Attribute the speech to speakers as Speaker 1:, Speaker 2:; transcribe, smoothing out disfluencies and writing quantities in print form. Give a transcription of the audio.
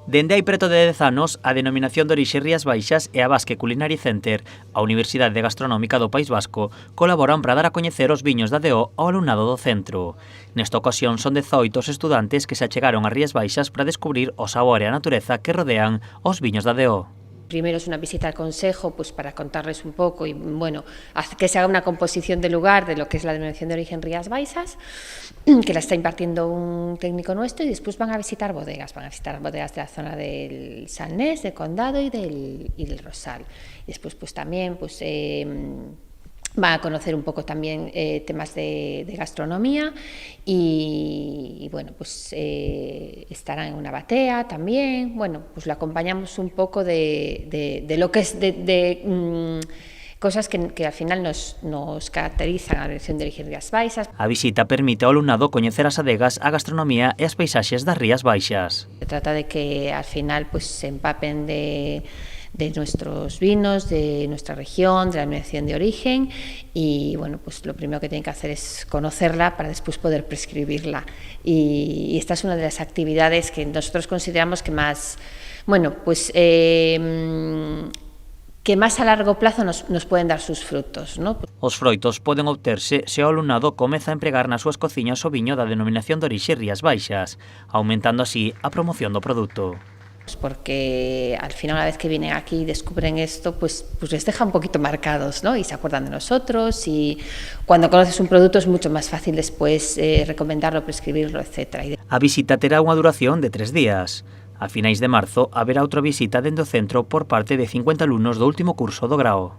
Speaker 1: Dende hai preto de 10 anos, a denominación de orixe Rías Baixas e a Basque Culinary Center, a Universidade Gastronómica do País Vasco, colaboran para dar a coñecer os viños da DO ao alumnado do centro. Nesta ocasión son 18 os estudantes que se achegaron a Rías Baixas para descubrir o sabor e a natureza que rodean os viños da DO.
Speaker 2: Primero es una visita al consejo, pues para contarles un poco y bueno, que se haga una composición del lugar de lo que es la denominación de origen Rías Baixas, que la está impartiendo un técnico nuestro, y después van a visitar bodegas de la zona del Salnés, del Condado y del Rosal. Y después pues también pues van a conocer un poco también temas de gastronomía y bueno, pues estarán en una batea también. Bueno, pues lo acompañamos un poco de lo que es cosas que al final nos caracterizan a Denominación de Origen Rías Baixas.
Speaker 1: A visita permite ao alumnado coñecer as adegas, a gastronomía e as paisaxes das Rías Baixas.
Speaker 2: Se trata de que al final pues se empapen de nuestros vinos, de nuestra región, de la denominación de origen, y bueno, pues lo primero que tienen que hacer es conocerla para después poder prescribirla. Y esta es una de las actividades que nosotros consideramos que más, bueno, pues que máis a largo plazo nos pueden dar sus frutos, ¿no?
Speaker 1: Os froitos poden obterse se o alumnado comeza a empregar nas súas cociñas o viño da denominación de orixe Rías Baixas, aumentando así a promoción do produto.
Speaker 2: Porque al final, una vez que vienen aquí y descubren esto, pues les deja un poquito marcados, ¿no? Y se acuerdan de nosotros, y cuando conoces un producto es mucho más fácil después recomendarlo, prescribirlo, etc.
Speaker 1: A visita terá unha duración de 3 días. A finais de marzo haberá outra visita dende o centro por parte de 50 alumnos do último curso do grao.